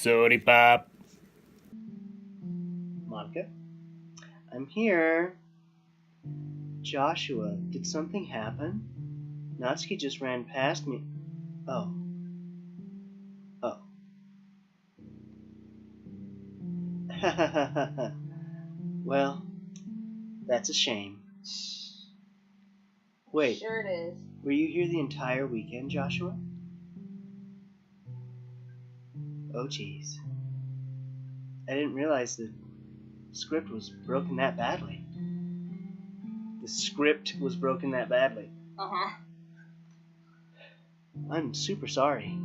soDpop. Monica? I'm here. Joshua, did something happen? Natsuki just ran past me. Oh. Well, that's a shame. Wait, Sure it is. were you here the entire weekend, Joshua? Oh, jeez. I didn't realize the script was broken that badly. The script was broken that badly. Uh-huh. I'm super sorry.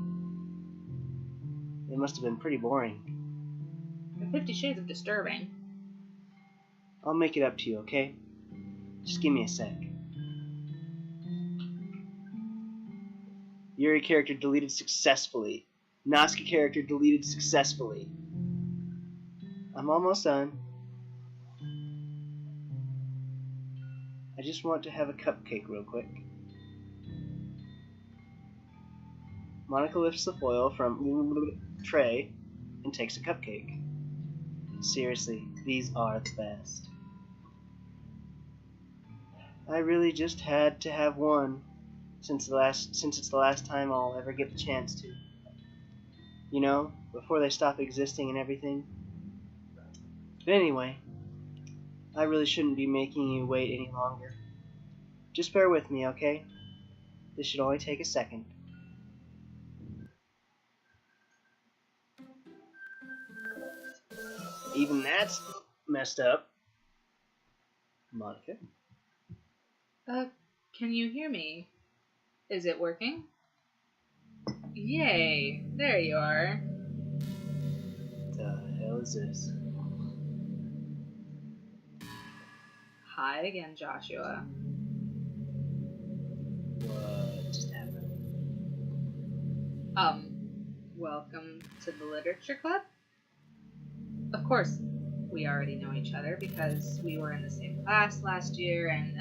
It must have been pretty boring. 50 Shades of Disturbing. I'll make it up to you, okay? Just give me a sec. Yuri character deleted successfully. Natsuki character deleted successfully. I'm almost done. I just want to have a cupcake real quick. Monica lifts the foil from tray and takes a cupcake. Seriously, these are the best. I really just had to have one since it's the last time I'll ever get the chance to. You know, before they stop existing and everything. But anyway, I really shouldn't be making you wait any longer. Just bear with me, okay? This should only take a second. Even that's messed up. Monica? Can you hear me? Is it working? Yay! There you are. The hell is this? Hi again, Joshua. What just happened? Welcome to the Literature Club? Of course, we already know each other because we were in the same class last year and,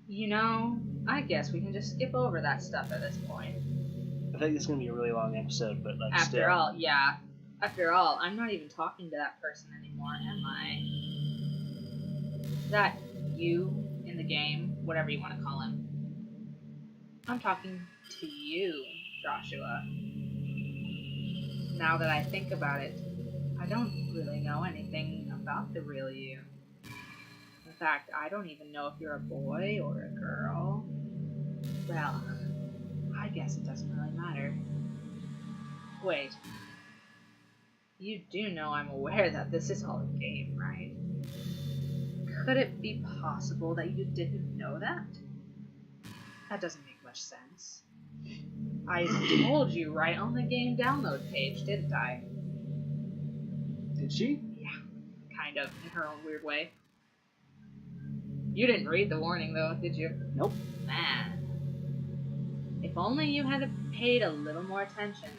you know, I guess we can just skip over that stuff at this point. I think this is gonna be a really long episode, but like After all, I'm not even talking to that person anymore, am I? That you in the game, whatever you want to call him. I'm talking to you, Joshua. Now that I think about it, I don't really know anything about the real you. In fact, I don't even know if you're a boy or a girl. Well, I guess it doesn't really matter. Wait. You do know I'm aware that this is all a game, right? Could it be possible that you didn't know that? That doesn't make much sense. I told you right on the game download page, didn't I? Did she? Yeah, kind of, in her own weird way. You didn't read the warning, though, did you? Nope. Man. If only you had paid a little more attention,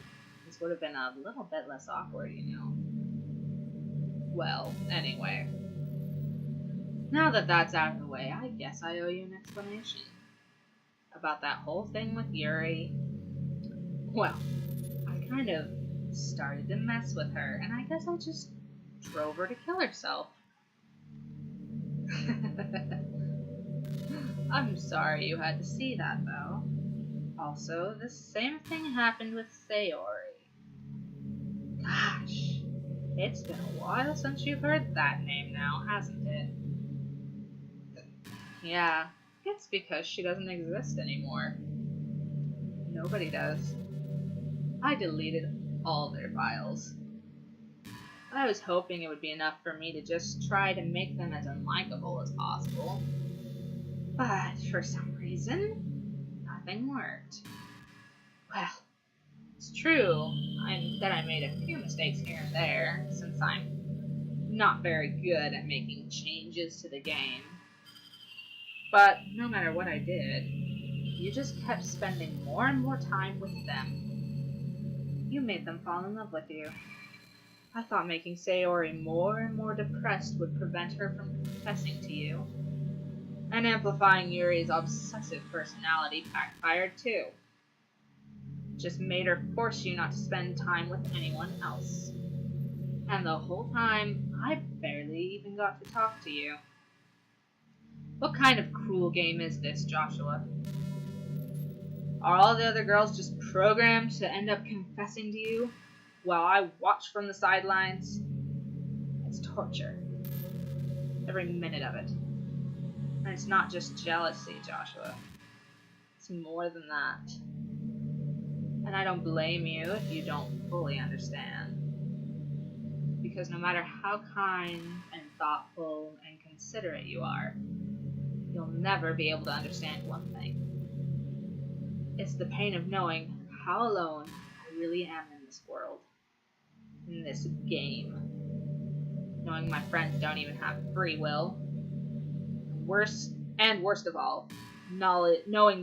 this would have been a little bit less awkward, you know. Well, anyway. Now that that's out of the way, I guess I owe you an explanation. About that whole thing with Yuri. Well, I kind of started to mess with her, and I guess I just drove her to kill herself. I'm sorry you had to see that, though. Also, the same thing happened with Sayori. Gosh, it's been a while since you've heard that name now, hasn't it? Yeah, it's because she doesn't exist anymore. Nobody does. I deleted all their files. I was hoping it would be enough for me to just try to make them as unlikable as possible. But for some reason, nothing worked. Well, it's true that I made a few mistakes here and there, since I'm not very good at making changes to the game. But no matter what I did, you just kept spending more and more time with them. You made them fall in love with you. I thought making Sayori more and more depressed would prevent her from confessing to you. And amplifying Yuri's obsessive personality backfired too. just made her force you not to spend time with anyone else. And the whole time, I barely even got to talk to you. What kind of cruel game is this, Joshua? Are all the other girls just programmed to end up confessing to you while I watch from the sidelines? It's torture. Every minute of it. And it's not just jealousy, Joshua. It's more than that. And I don't blame you if you don't fully understand. Because no matter how kind and thoughtful and considerate you are, you'll never be able to understand one thing. It's the pain of knowing how alone I really am in this world. In this game. Knowing my friends don't even have free will. Worst of all, knowing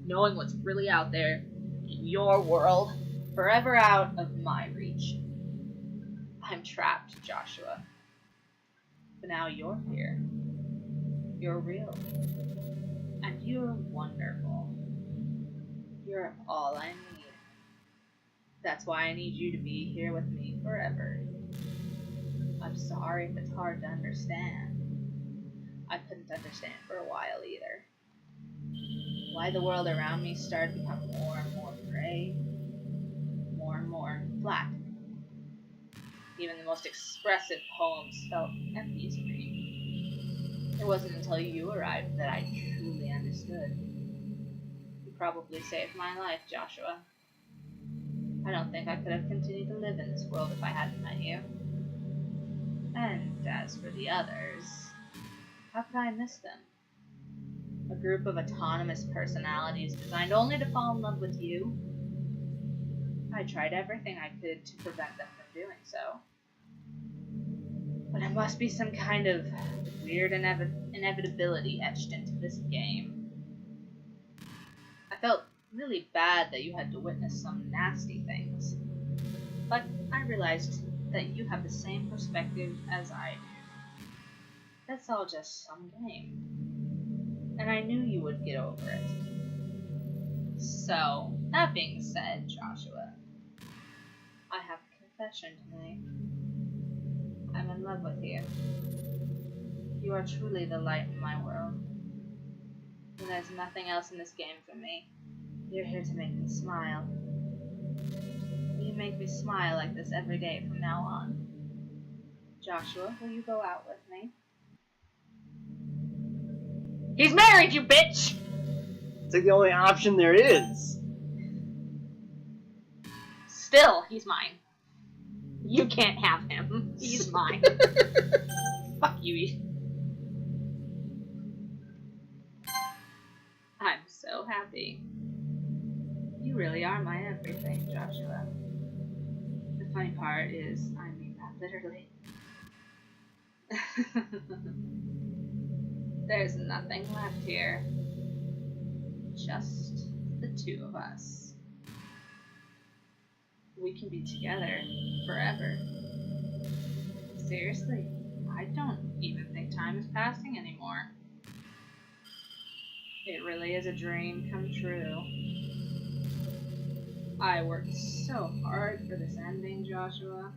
what's really out there in your world, forever out of my reach. I'm trapped, Joshua. But now you're here. You're real. And you're wonderful. You're all I need. That's why I need you to be here with me forever. I'm sorry if it's hard to understand. I couldn't understand for a while either. Why the world around me started to become more and more gray, more and more flat. Even the most expressive poems felt empty to me. It wasn't until you arrived that I truly understood. You probably saved my life, Joshua. I don't think I could have continued to live in this world if I hadn't met you. And as for the others, how could I miss them? A group of autonomous personalities designed only to fall in love with you. I tried everything I could to prevent them from doing so. But it must be some kind of weird inevitability etched into this game. I felt really bad that you had to witness some nasty things. But I realized that you have the same perspective as I do. That's all just some game. And I knew you would get over it. So, that being said, Joshua, I have a confession to make. I'm in love with you. You are truly the light in my world. And there's nothing else in this game for me. You're here to make me smile. You make me smile like this every day from now on. Joshua, will you go out with me? He's married, you bitch! It's like the only option there is. Still, he's mine. You can't have him. He's mine. Fuck you. I'm so happy. You really are my everything, Joshua. The funny part is, I mean that literally. There's nothing left here. Just the two of us. We can be together forever. Seriously, I don't even think time is passing anymore. It really is a dream come true. I worked so hard for this ending, Joshua.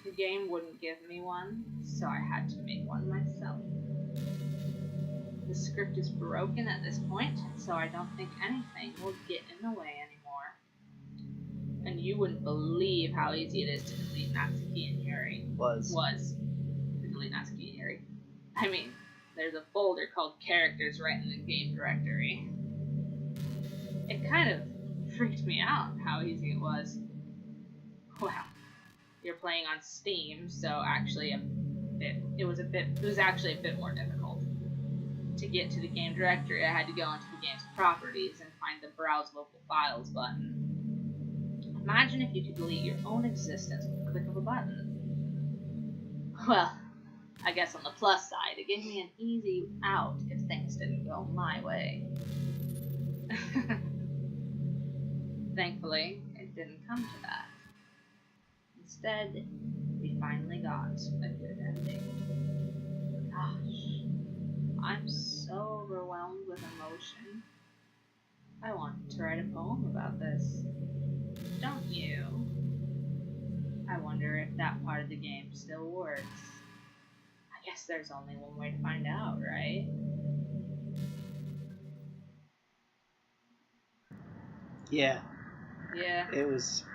The game wouldn't give me one, so I had to make one myself. The script is broken at this point, so I don't think anything will get in the way anymore. And you wouldn't believe how easy it is to delete Natsuki and Yuri. Was. To delete Natsuki and Yuri. I mean, there's a folder called Characters right in the game directory. It kind of freaked me out how easy it was. Wow. You're playing on Steam, so actually it was actually a bit more difficult. To get to the game directory, I had to go into the game's properties and find the Browse Local Files button. Imagine if you could delete your own existence with a click of a button. Well, I guess on the plus side, it gave me an easy out if things didn't go my way. Thankfully, it didn't come to that. Instead, we finally got a good ending. Gosh, I'm so overwhelmed with emotion. I want to write a poem about this. Don't you? I wonder if that part of the game still works. I guess there's only one way to find out, right? Yeah. Yeah. It was.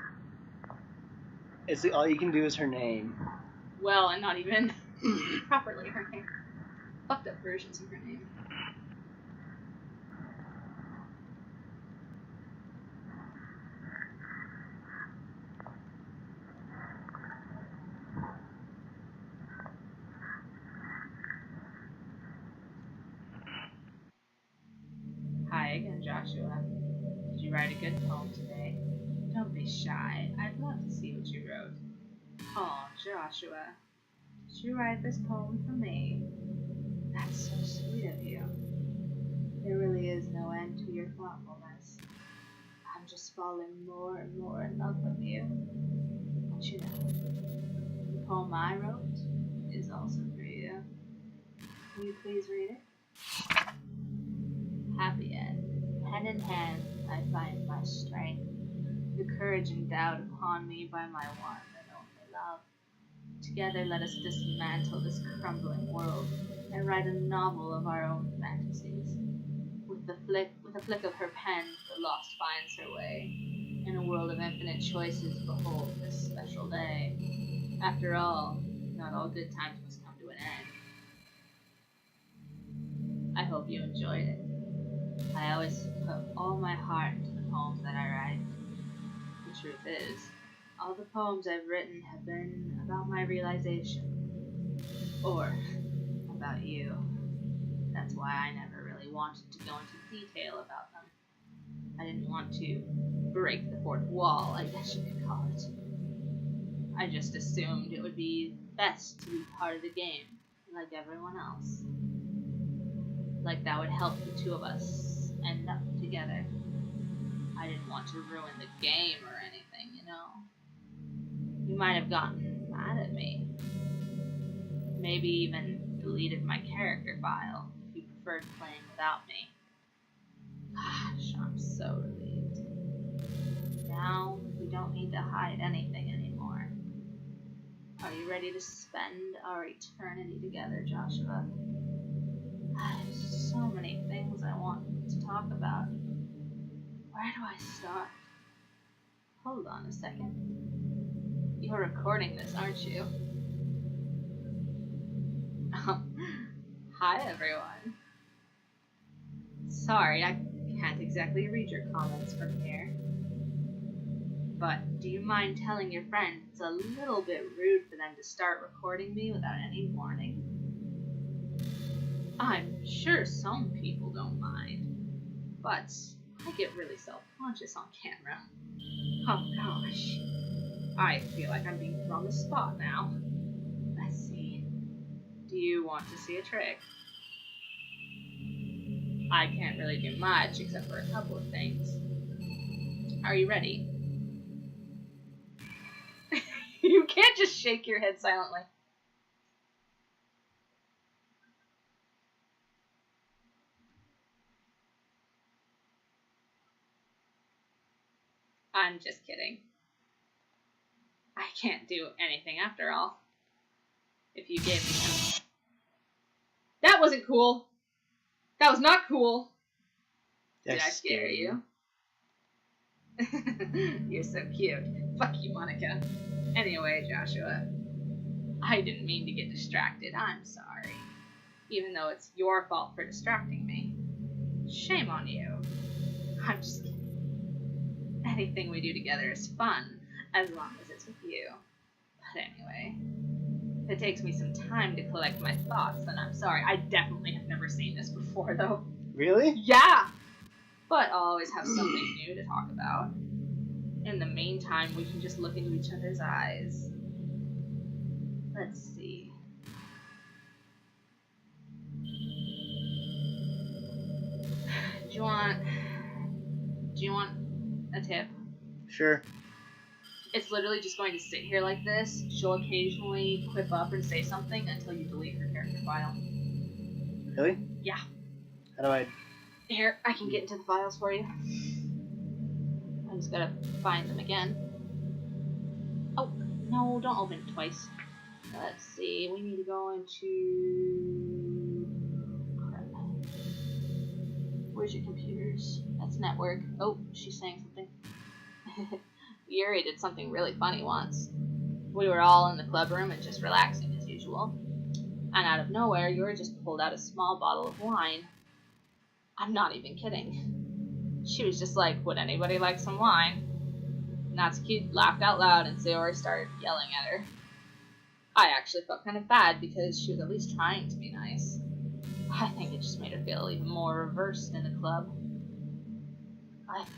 All you can do is her name. Well, and not even properly her name. Fucked up versions of her name. Hi again, Joshua. Did you write a good poem today? Don't be shy. I'd love to see what you wrote. Oh, Joshua. Did you write this poem for me? That's so sweet of you. There really is no end to your thoughtfulness. I'm just falling more and more in love with you. But you know, the poem I wrote is also for you. Will you please read it? Happy end. Pen in hand, I find my strength, the courage endowed upon me by my one and only love. Together let us dismantle this crumbling world and write a novel of our own fantasies. With a flick of her pen, the lost finds her way. In a world of infinite choices, behold this special day. After all, not all good times must come to an end. I hope you enjoyed it. I always put all my heart into the poems that I write. The truth is, all the poems I've written have been about my realization. Or about you. That's why I never really wanted to go into detail about them. I didn't want to break the fourth wall, I guess you could call it. I just assumed it would be best to be part of the game, like everyone else. Like that would help the two of us end up together. I didn't want to ruin the game or anything, you know. You might have gotten mad at me. Maybe even deleted my character file if you preferred playing without me. Gosh, I'm so relieved. Now we don't need to hide anything anymore. Are you ready to spend our eternity together, Joshua? There's so many things I want to talk about. Where do I start? Hold on a second. You're recording this, aren't you? Hi everyone. Sorry, I can't exactly read your comments from here. But do you mind telling your friend it's a little bit rude for them to start recording me without any warning? I'm sure some people don't mind, but I get really self-conscious on camera. Oh gosh. I feel like I'm being put on the spot now. Let's see. Do you want to see a trick? I can't really do much except for a couple of things. Are you ready? You can't just shake your head silently. I'm just kidding. I can't do anything after all. If you gave me him. That wasn't cool. That was not cool. Did I scare you? You're so cute. Fuck you, Monica. Anyway, Joshua, I didn't mean to get distracted. I'm sorry. Even though it's your fault for distracting me. Shame on you. I'm just kidding. Anything we do together is fun, as long as it's with you. But anyway, if it takes me some time to collect my thoughts, then I'm sorry. I definitely have never seen this before, though. Really? Yeah! But I'll always have something new to talk about. In the meantime, we can just look into each other's eyes. Let's see. Do you want a tip? Sure. It's literally just going to sit here like this. She'll occasionally quip up and say something until you delete her character file. Really? Yeah. How do I Here, I can get into the files for you. I just gotta find them again. Oh, no, don't open it twice. Let's see, we need to go into... Crap. Where's your computers? That's network. Oh, she's saying something. Yuri did something really funny once. We were all in the club room and just relaxing as usual. And out of nowhere, Yuri just pulled out a small bottle of wine. I'm not even kidding. She was just like, would anybody like some wine? Natsuki laughed out loud and Sayori started yelling at her. I actually felt kind of bad because she was at least trying to be nice. I think it just made her feel even more reversed in the club.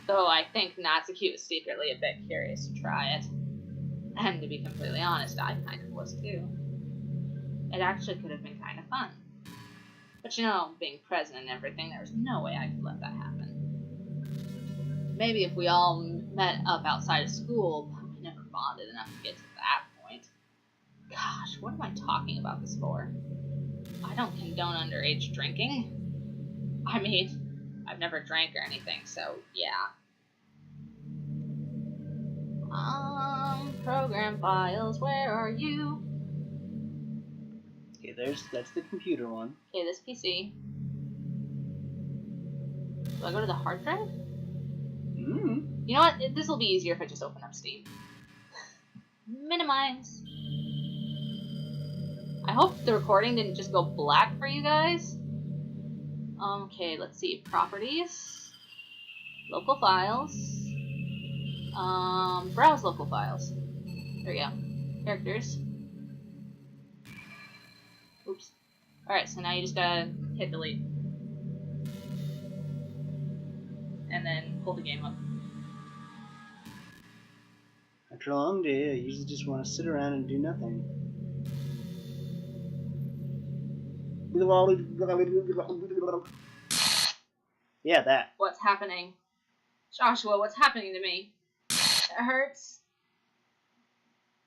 Though I think Natsuki was secretly a bit curious to try it. And to be completely honest, I kind of was too. It actually could have been kind of fun. But you know, being present and everything, there was no way I could let that happen. Maybe if we all met up outside of school, but we never bonded enough to get to that point. Gosh, what am I talking about this for? I don't condone underage drinking. I mean, I've never drank or anything, so yeah. Program files, where are you? Okay, that's the computer one. Okay, this PC. Do I go to the hard drive? Mm-hmm. You know what? This will be easier if I just open up Steam. Minimize. I hope the recording didn't just go black for you guys. Okay, let's see. Properties. Local files. Browse local files. There we go. Characters. Oops. Alright, so now you just gotta hit delete. And then pull the game up. After a long day, I usually just want to sit around and do nothing. Yeah, that. What's happening? Joshua, what's happening to me? It hurts.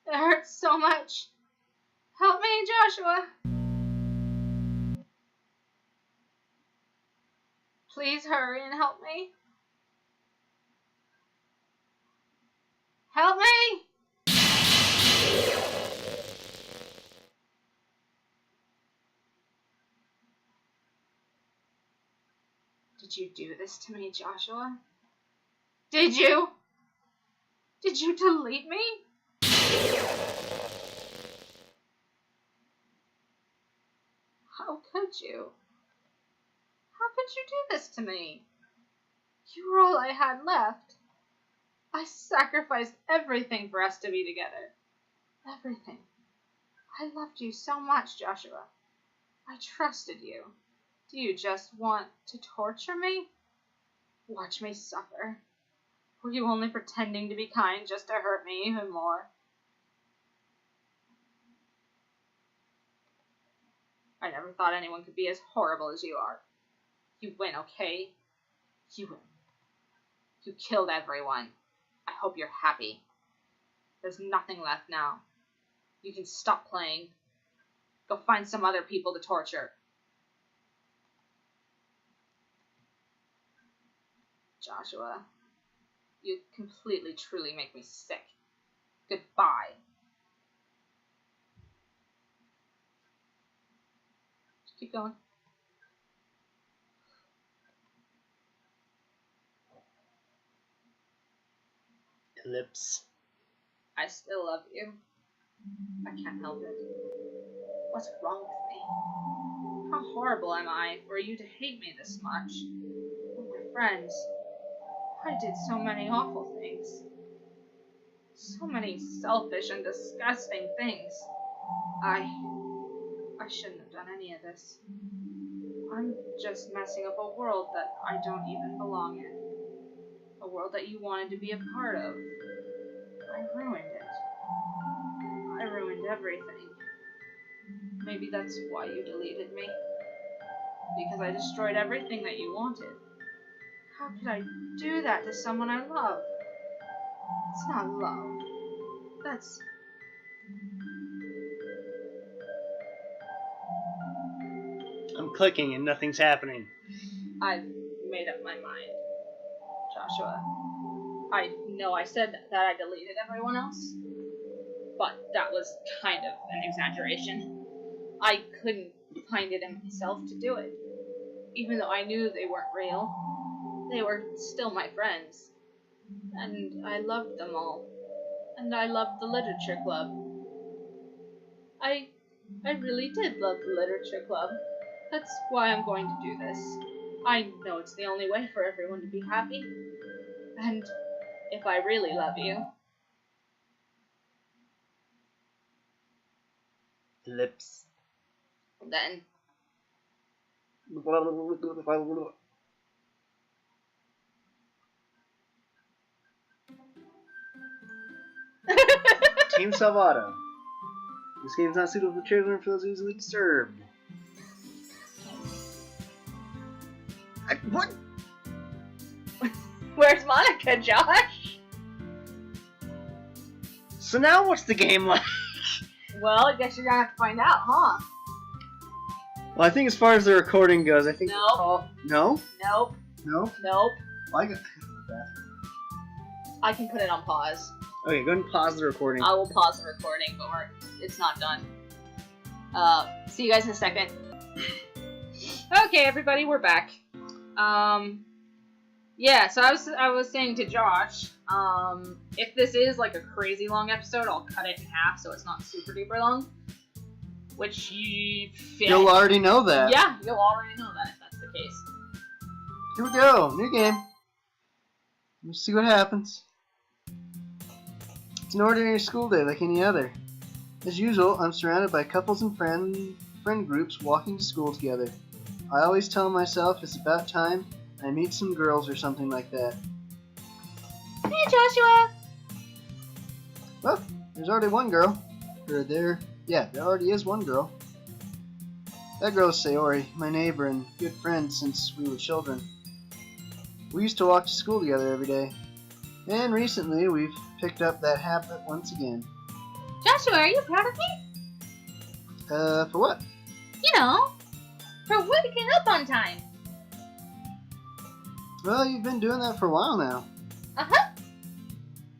It hurts so much. Help me, Joshua. Please hurry and help me. Help me! Did you do this to me, Joshua? Did you? Did you delete me? How could you? How could you do this to me? You were all I had left. I sacrificed everything for us to be together. Everything. I loved you so much, Joshua. I trusted you. Do you just want to torture me? Watch me suffer. Were you only pretending to be kind just to hurt me even more? I never thought anyone could be as horrible as you are. You win, okay? You win. You killed everyone. I hope you're happy. There's nothing left now. You can stop playing. Go find some other people to torture. Joshua, you completely, truly make me sick. Goodbye. Just keep going. Ellipse. I still love you. I can't help it. What's wrong with me? How horrible am I for you to hate me this much? We're friends. I did so many awful things. So many selfish and disgusting things. I shouldn't have done any of this. I'm just messing up a world that I don't even belong in. A world that you wanted to be a part of. I ruined it. I ruined everything. Maybe that's why you deleted me. Because I destroyed everything that you wanted. How could I do that to someone I love? It's not love. That's... I'm clicking and nothing's happening. I've made up my mind, Joshua. I know I said that I deleted everyone else, but that was kind of an exaggeration. I couldn't find it in myself to do it. Even though I knew they weren't real, they were still my friends. And I loved them all. And I loved the literature club. I really did love the literature club. That's why I'm going to do this. I know it's the only way for everyone to be happy. And if I really love you... Lips. Then... Team Salvato. This game is not suitable for children and feels easily disturbed. What? Where's Monica, Josh? So now what's the game like? Well, I guess you're gonna have to find out, huh? Well, I think as far as the recording goes, I think Nope. No? Nope. No? Nope. Well, I got I can put it on pause. Okay, go ahead and pause the recording. I will pause the recording, but it's not done. See you guys in a second. Okay, everybody, we're back. Yeah, so I was saying to Josh, if this is like a crazy long episode, I'll cut it in half so it's not super duper long. Which you'll already know that. Yeah, you'll already know that if that's the case. Here we go, new game. Let's see what happens. It's an ordinary school day like any other. As usual, I'm surrounded by couples and friend groups walking to school together. I always tell myself it's about time I meet some girls or something like that. Hey, Joshua! Well, there's already one girl. There already is one girl. That girl is Sayori, my neighbor and good friend since we were children. We used to walk to school together every day. And recently, we've picked up that habit once again. Joshua, are you proud of me? For what? You know, for waking up on time. Well, you've been doing that for a while now. Uh-huh.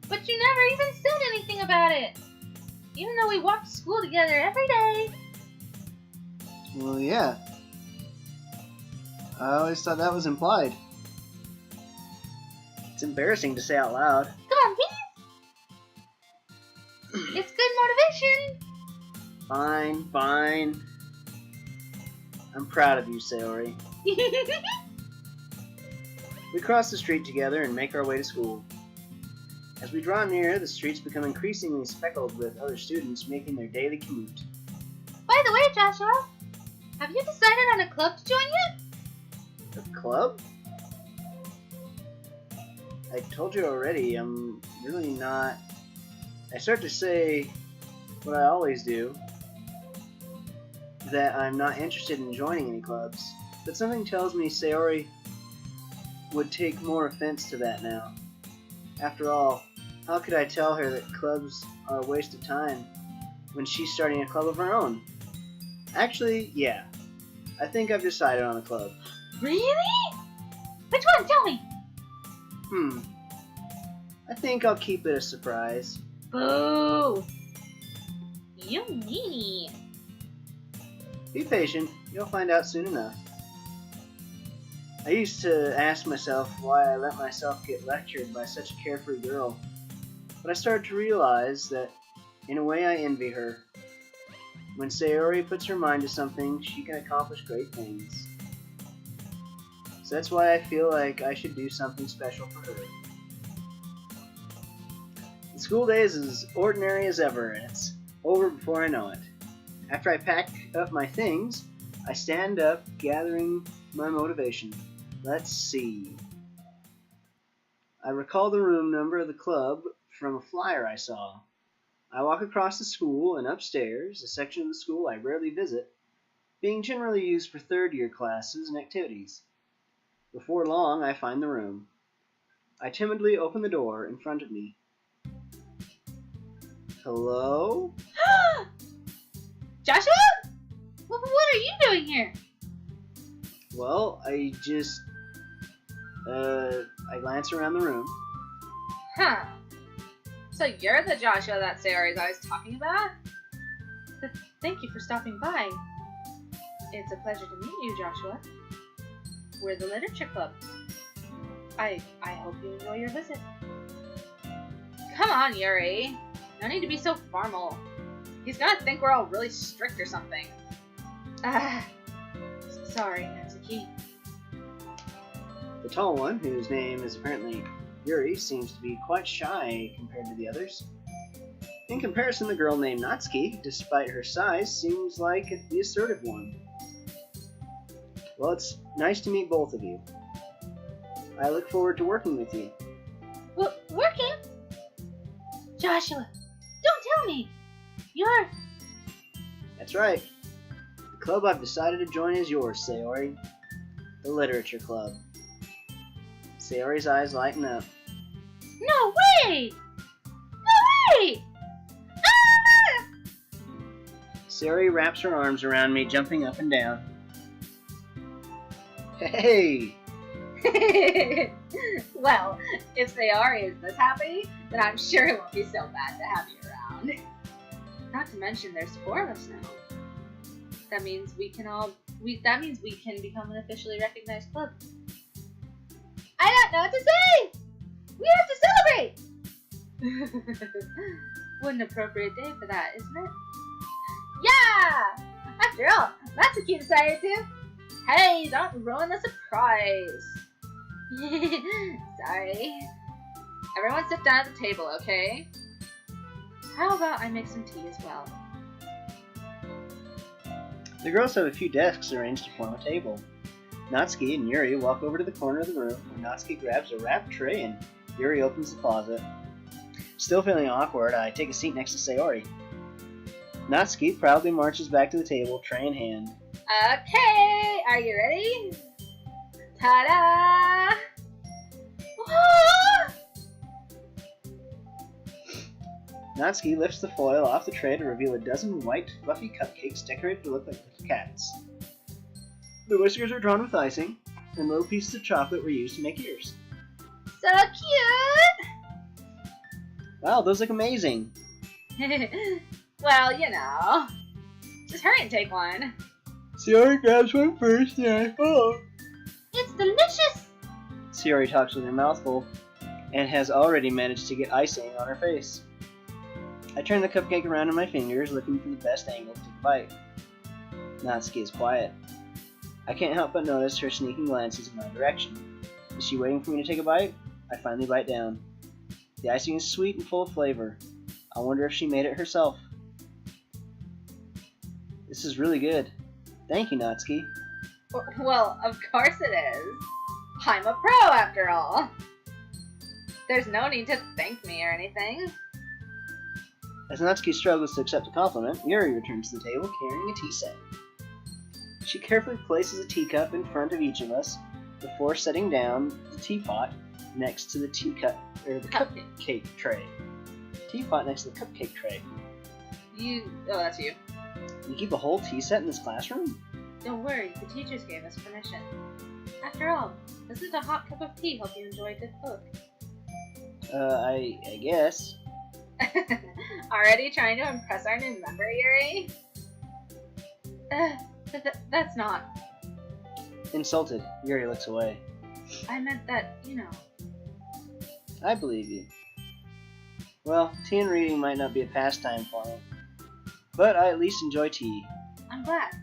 But you never even said anything about it. Even though we walk to school together every day. Well, yeah. I always thought that was implied. It's embarrassing to say out loud. Come on, please. It's good motivation. Fine. I'm proud of you, Sayori. We cross the street together and make our way to school. As we draw near, the streets become increasingly speckled with other students making their daily commute. By the way, Joshua, have you decided on a club to join yet? A club? I told you already, I'm really not... I start to say what I always do, that I'm not interested in joining any clubs, but something tells me Sayori would take more offense to that now. After all, how could I tell her that clubs are a waste of time when she's starting a club of her own? Actually, yeah. I think I've decided on a club. Really? Which one? Tell me. I think I'll keep it a surprise. Boo! You meanie. Be patient. You'll find out soon enough. I used to ask myself why I let myself get lectured by such a carefree girl, but I started to realize that, in a way, I envy her. When Sayori puts her mind to something, she can accomplish great things. So that's why I feel like I should do something special for her. The school day is as ordinary as ever, and it's over before I know it. After I pack up my things, I stand up, gathering my motivation. Let's see. I recall the room number of the club from a flyer I saw. I walk across the school and upstairs, a section of the school I rarely visit, being generally used for third-year classes and activities. Before long, I find the room. I timidly open the door in front of me. Hello? Joshua? What are you doing here? Well, I just... I glance around the room. Huh. So you're the Joshua that Sayori's always talking about? Thank you for stopping by. It's a pleasure to meet you, Joshua. We're the Literature Club. I hope you enjoy your visit. Come on, Yuri. No need to be so formal. He's gonna think we're all really strict or something. Sorry, Natsuki. The tall one, whose name is apparently Yuri, seems to be quite shy compared to the others. In comparison, the girl named Natsuki, despite her size, seems like the assertive one. Well, it's nice to meet both of you. I look forward to working with you. Working? Joshua, don't tell me! You're... That's right. The club I've decided to join is yours, Sayori. The Literature Club. Sayori's eyes lighten up. No way! No way! Ah! Sayori wraps her arms around me, jumping up and down. Hey! Well, if Sayori is this happy, then I'm sure it won't be so bad to have you around. Not to mention, there's 4 of us now. That means we can become an officially recognized club. I don't know what to say! We have to celebrate! What an appropriate day for that, isn't it? Yeah! After all, Natsuki decided to. Hey, don't ruin the surprise! Sorry. Everyone sit down at the table, okay? How about I make some tea as well? The girls have a few desks arranged to form a table. Natsuki and Yuri walk over to the corner of the room where Natsuki grabs a wrapped tray and Yuri opens the closet. Still feeling awkward, I take a seat next to Sayori. Natsuki proudly marches back to the table, tray in hand. Okay, are you ready? Ta-da! Ah! Natsuki lifts the foil off the tray to reveal a dozen white, fluffy cupcakes decorated to look like little cats. The whiskers are drawn with icing, and little pieces of chocolate were used to make ears. So cute! Wow, those look amazing! Well, you know. Just hurry and take one. Sayori grabs one first, and I follow. It's delicious! Sayori talks with her mouth full, and has already managed to get icing on her face. I turn the cupcake around in my fingers, looking for the best angle to take a bite. Natsuki is quiet. I can't help but notice her sneaking glances in my direction. Is she waiting for me to take a bite? I finally bite down. The icing is sweet and full of flavor. I wonder if she made it herself. This is really good. Thank you, Natsuki. Well, of course it is. I'm a pro, after all. There's no need to thank me or anything. As Natsuki struggles to accept a compliment, Yuri returns to the table carrying a tea set. She carefully places a teacup in front of each of us before setting down the teapot next to the cupcake tray. Teapot next to the cupcake tray. Oh, that's you. You keep a whole tea set in this classroom? Don't worry, the teachers gave us permission. After all, doesn't a hot cup of tea help you enjoy a good book? I guess. Already trying to impress our new member, Yuri? That's not. Insulted, Yuri looks away. I meant that, you know. I believe you. Well, tea and reading might not be a pastime for me, but I at least enjoy tea. I'm glad.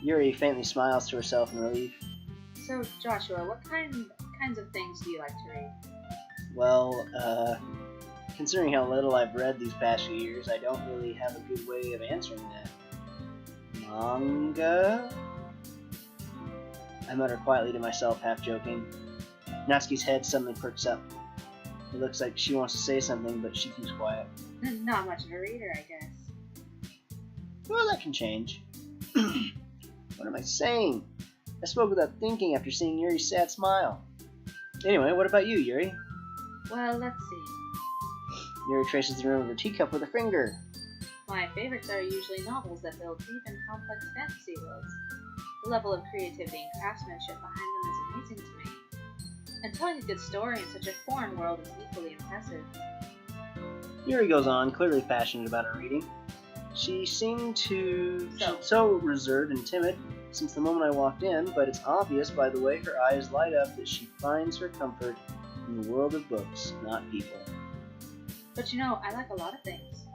Yuri faintly smiles to herself in relief. So, Joshua, what kinds of things do you like to read? Well, considering how little I've read these past few years, I don't really have a good way of answering that. Manga? I mutter quietly to myself, half joking. Natsuki's head suddenly perks up. It looks like she wants to say something, but she keeps quiet. Not much of a reader, I guess. Well, that can change. What am I saying? I spoke without thinking after seeing Yuri's sad smile. Anyway, what about you, Yuri? Well, let's see. Yuri traces the rim of her teacup with her finger. My favorites are usually novels that build deep and complex fantasy worlds. The level of creativity and craftsmanship behind them is And telling a good story in such a foreign world is equally impressive. Yuri goes on, clearly passionate about her reading. She seemed so reserved and timid since the moment I walked in, but it's obvious by the way her eyes light up that she finds her comfort in the world of books, not people. But you know, I like a lot of things.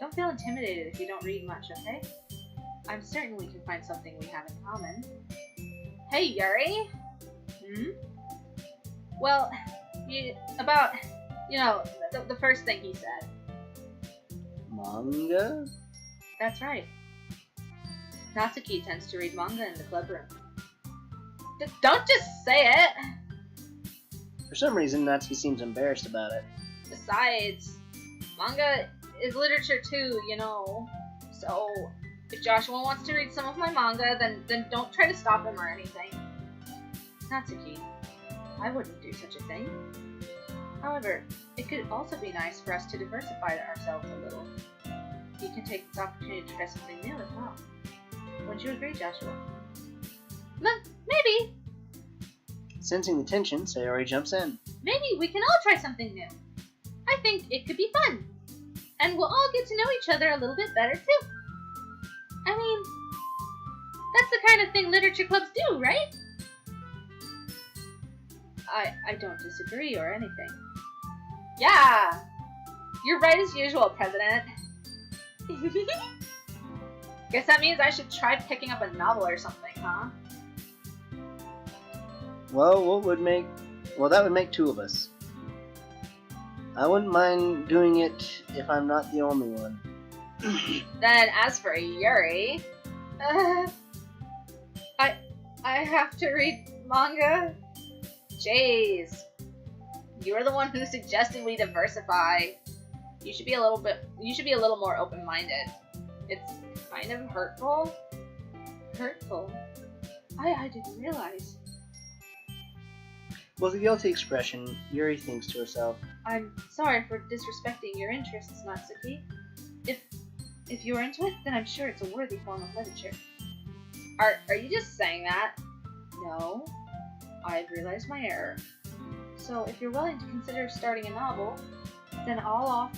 Don't feel intimidated if you don't read much, okay? I'm certain we can find something we have in common. Hey, Yuri! Well, the first thing he said. Manga? That's right. Natsuki tends to read manga in the club room. Don't just say it! For some reason, Natsuki seems embarrassed about it. Besides, manga is literature too, you know. So, if Joshua wants to read some of my manga, then don't try to stop him or anything. Natsuki, I wouldn't do such a thing. However, it could also be nice for us to diversify ourselves a little. You can take this opportunity to try something new as well. Wouldn't you agree, Joshua? Maybe. Sensing the tension, Sayori jumps in. Maybe we can all try something new. I think it could be fun. And we'll all get to know each other a little bit better, too. I mean, that's the kind of thing literature clubs do, right? I don't disagree or anything. Yeah! You're right as usual, President. Guess that means I should try picking up a novel or something, huh? Well, that would make two of us. I wouldn't mind doing it if I'm not the only one. Then, as for Yuri, I have to read manga? Jeez. You're the one who suggested we diversify. You should be a little more open-minded. It's kind of hurtful. Hurtful? I didn't realize. With a guilty expression, Yuri thinks to herself, I'm sorry for disrespecting your interests, Natsuki. If you're into it, then I'm sure it's a worthy form of literature. Are you just saying that? No. I've realized my error. So if you're willing to consider starting a novel, then I'll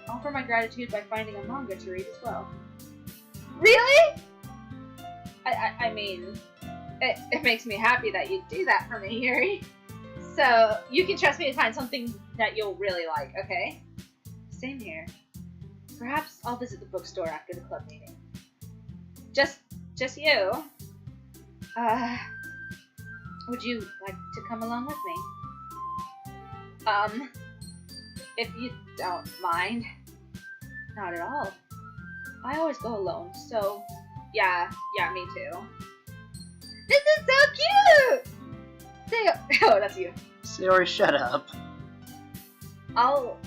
offer my gratitude by finding a manga to read as well. Really? I mean, it makes me happy that you do that for me, Yuri. So you can trust me to find something that you'll really like, okay? Same here. Perhaps I'll visit the bookstore after the club meeting. Just you? Would you like to come along with me? If you don't mind. Not at all. I always go alone, so yeah, me too. This is so cute! Oh, that's you. Sayori, shut up. I'll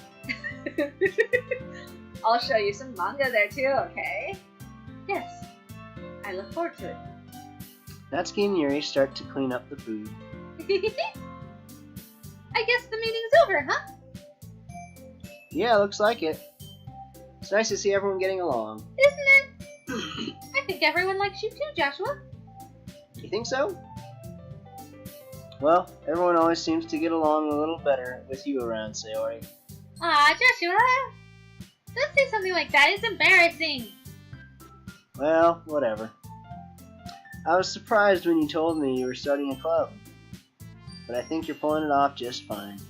show you some manga there too, okay? Yes. I look forward to it. Natsuki and Yuri start to clean up the food. I guess the meeting's over, huh? Yeah, looks like it. It's nice to see everyone getting along. Isn't it? I think everyone likes you too, Joshua. You think so? Well, everyone always seems to get along a little better with you around, Sayori. Aw, Joshua! Don't say something like that, it's embarrassing! Well, whatever. I was surprised when you told me you were starting a club. But I think you're pulling it off just fine.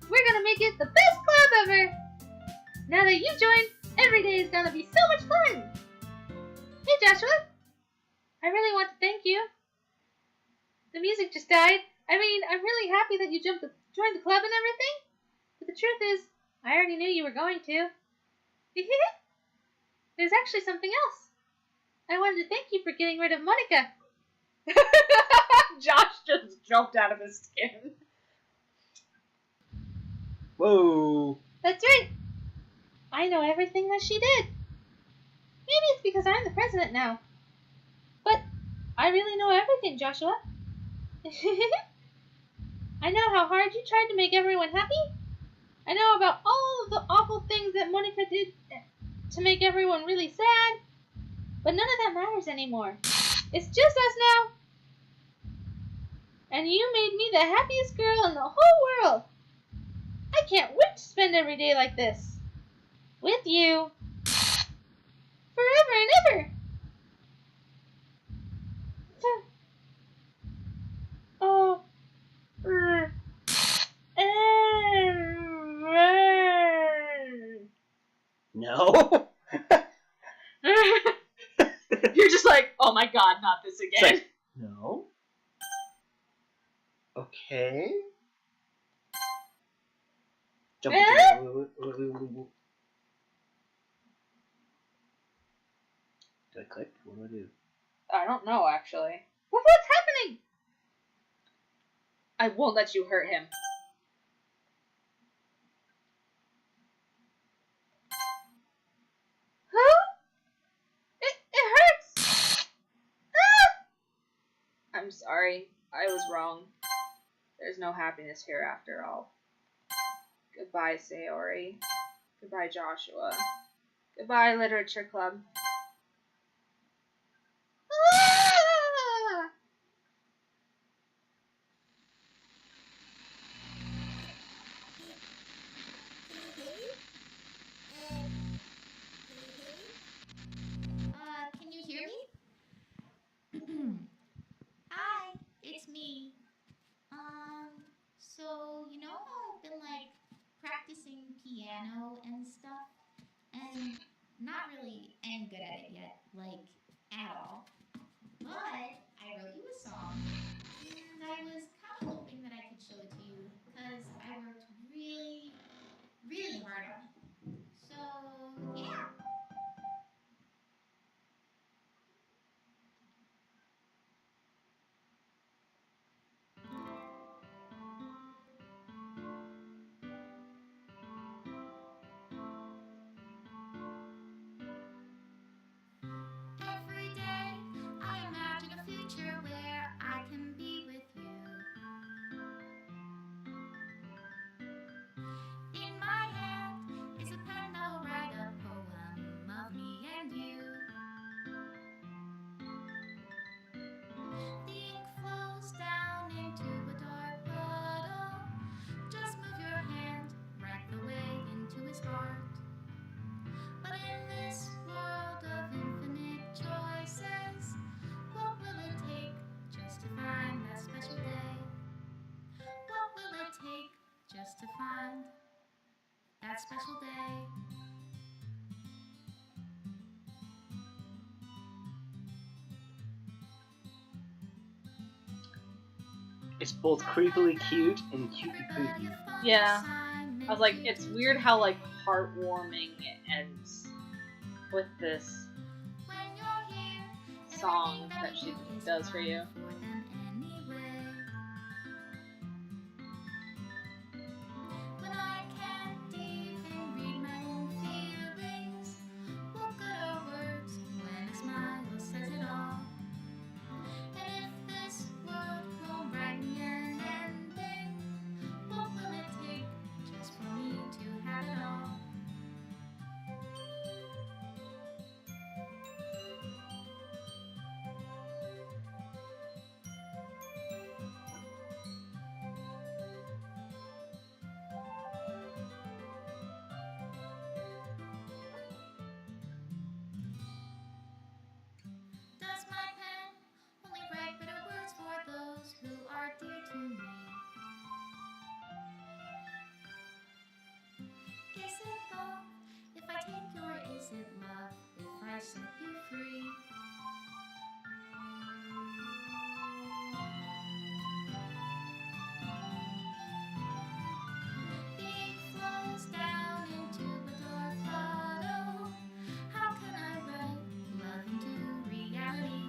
We're gonna make it the best club ever! Now that you joined, every day is gonna be so much fun! Hey Joshua! I really want to thank you. The music just died. I mean, I'm really happy that you joined the club and everything. But the truth is, I already knew you were going to. There's actually something else. I wanted to thank you for getting rid of Monica. Josh just jumped out of his skin. Whoa. That's right. I know everything that she did. Maybe it's because I'm the president now. But I really know everything, Joshua. I know how hard you tried to make everyone happy. I know about all of the awful things that Monica did to make everyone really sad. But none of that matters anymore. It's just us now. And you made me the happiest girl in the whole world. I can't wait to spend every day like this. With you. Forever and ever. Oh. No. You're just like, oh my god, not this again. Like, no. Okay. Jump. Do I click? What do I do? I don't know, actually. What's happening? I won't let you hurt him. Huh? It hurts! Ah! I'm sorry. I was wrong. There's no happiness here after all. Goodbye, Sayori. Goodbye, Joshua. Goodbye, Literature Club. Ah! Can you hear me? Hi, it's me. So you know how I've been like practicing piano and stuff, and not really any good at it yet, like at all. But I wrote you a song, and I was kind of hoping that I could show it to you, because I worked really, really hard on it. So yeah. Every day I imagine a future where I can be with you. In my hand is a pen that will write a poem of me and you. The ink flows down into a dark puddle. Just move your hand, write the way into his heart. But in this world of infinite choices, what will it take just to find that special day? What will it take just to find that special day? It's both creepily cute and cutely creepy. Yeah. I was like, it's weird how like heartwarming it ends with this song that she does for you. When I can't even read my own feelings, what good are words when a smile says it all? And if this world will write me an ending, what will it take just for me to have it all? Does my pen only write bitter words for those who are dear to me? Is it love if I take you, or is it love if I set you free? The ink flows down into a dark bottle. How can I write love into reality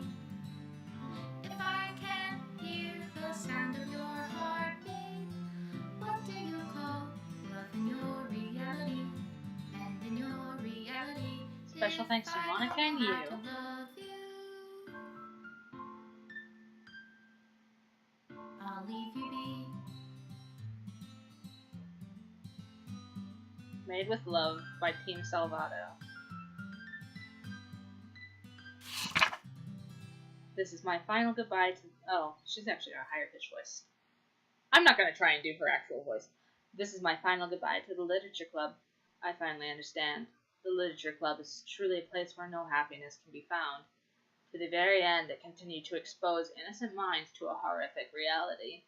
if I can't hear the sound of your heartbeat? What do you call love in your reality? And in your reality, Special thanks to Monica and you. I don't love you, I'll leave you be. Made with Love by Team Salvato. This is my final goodbye to Oh, she's actually got a higher pitched voice. I'm not going to try and do her actual voice. This is my final goodbye to the Literature Club. I finally understand. The Literature Club is truly a place where no happiness can be found. To the very end, it continued to expose innocent minds to a horrific reality.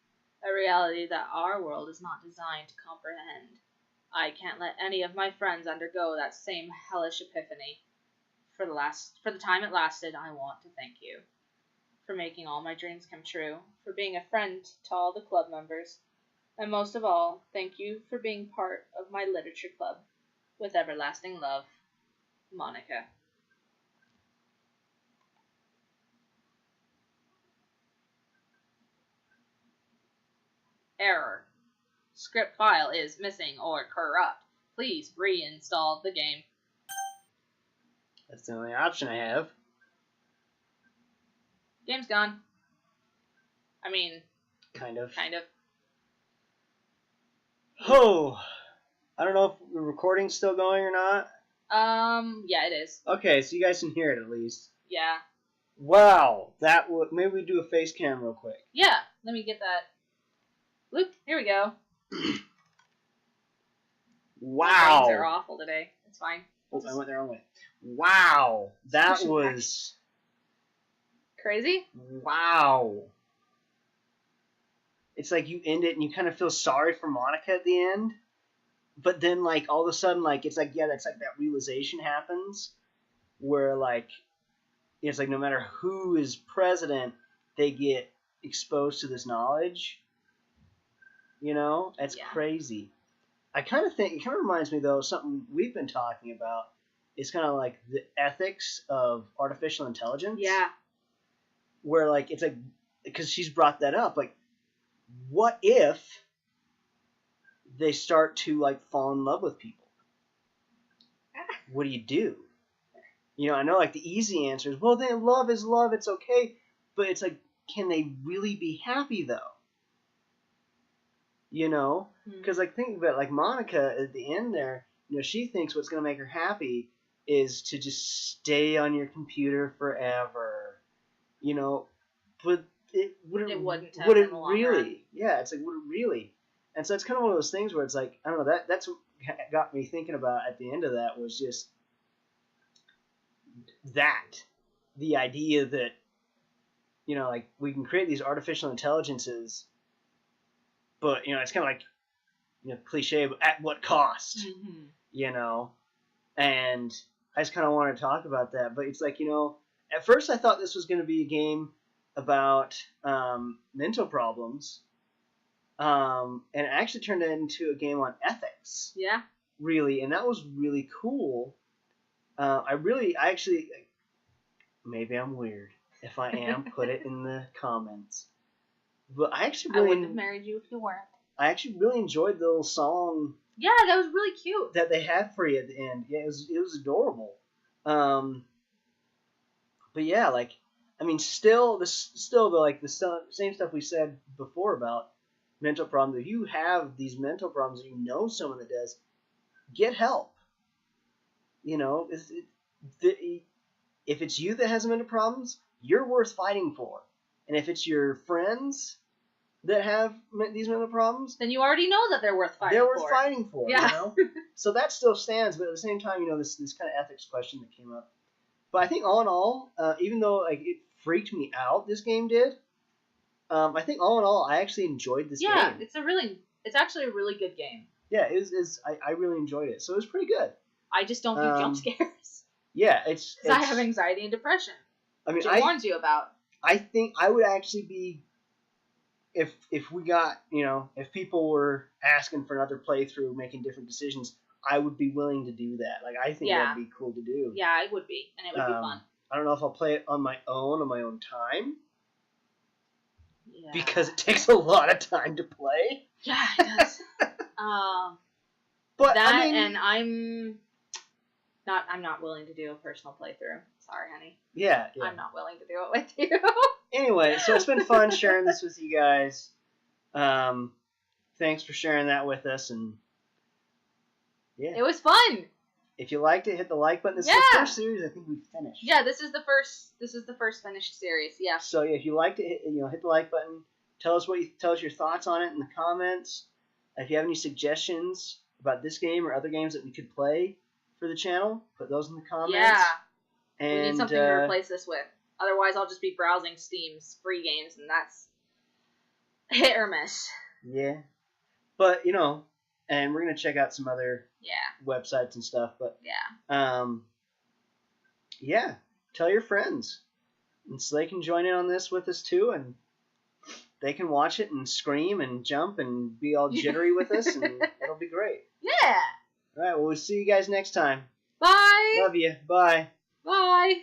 A reality that our world is not designed to comprehend. I can't let any of my friends undergo that same hellish epiphany. For the time it lasted, I want to thank you. For making all my dreams come true, for being a friend to all the club members, and most of all, thank you for being part of my literature club. With everlasting love, Monica. Error. Script file is missing or corrupt. Please reinstall the game. That's the only option I have. Game's gone. I mean, Kind of. kind of. Oh, I don't know if the recording's still going or not. Yeah, it is. Okay, so you guys can hear it at least. Yeah. Wow, that would maybe we do a face cam real quick. Yeah, let me get that. Luke, here we go. Wow. My brains are awful today. It's fine. Oh, I went the wrong way. Wow, that Push it was Crazy? wow. It's like you end it and you kind of feel sorry for Monica at the end, but then like all of a sudden like it's like yeah, that's like that realization happens where like it's like no matter who is president, they get exposed to this knowledge. You know, that's crazy. I kind of think it kind of reminds me though of something we've been talking about. It's kind of like the ethics of artificial intelligence. Yeah. Where like it's like because she's brought that up. Like, what if they start to like fall in love with people? What do you do? You know, I know like the easy answer is well, then love is love. It's okay, but it's like, can they really be happy though? You know, because like think about it, like Monica at the end there, you know, she thinks what's going to make her happy is to just stay on your computer forever. You know, but it wouldn't really. Yeah, it's like would it really? And so it's kind of one of those things where it's like I don't know that's what got me thinking about at the end of that was just that the idea that you know like we can create these artificial intelligences. But, you know, it's kind of like, you know, cliche, but at what cost? Mm-hmm. You know? And I just kind of want to talk about that. But it's like, you know, at first I thought this was going to be a game about mental problems. And it actually turned into a game on ethics. Yeah. Really. And that was really cool. Maybe I'm weird. If I am, put it in the comments. But I wouldn't have married you if you weren't. I actually really enjoyed the little song. Yeah, that was really cute. That they had for you at the end. Yeah, it was adorable. But yeah, like I mean, still the same stuff we said before about mental problems. If you have these mental problems, you know someone that does, get help. You know, if it's you that has mental problems, you're worth fighting for. And if it's your friends that have these mental problems, then you already know that they're worth fighting for. They're worth fighting for, yeah. You know? So that still stands, but at the same time, you know, this kind of ethics question that came up. But I think all in all, even though like it freaked me out, this game did, I think all in all, I actually enjoyed this game. Yeah, it's actually a really good game. Yeah, I really enjoyed it. So it was pretty good. I just don't do jump scares. Yeah, it's I have anxiety and depression. I mean, which warns you about. I think I would actually be, if we got, you know, if people were asking for another playthrough, making different decisions, I would be willing to do that. Like, I think that'd be cool to do. Yeah, it would be, and it would be fun. I don't know if I'll play it on my own time. Yeah. Because it takes a lot of time to play. Yeah, it does. But that, I mean, and I'm not willing to do a personal playthrough. Sorry, honey. Yeah. I'm not willing to do it with you. Anyway, so it's been fun sharing this with you guys. Thanks for sharing that with us, and yeah, it was fun. If you liked it, hit the like button. This is Yeah. the first series I think we've finished. Yeah, this is the first finished series. Yeah. So yeah, if you liked it, hit the like button. Tell us your thoughts on it in the comments. If you have any suggestions about this game or other games that we could play for the channel, put those in the comments. Yeah. And We need something to replace this with. Otherwise, I'll just be browsing Steam's free games, and that's hit or miss. Yeah. But, and we're going to check out some other websites and stuff. But, yeah, tell your friends. And so they can join in on this with us, too, and they can watch it and scream and jump and be all jittery with us, and it'll be great. Yeah. All right, well, we'll see you guys next time. Bye. Love you. Bye. Bye.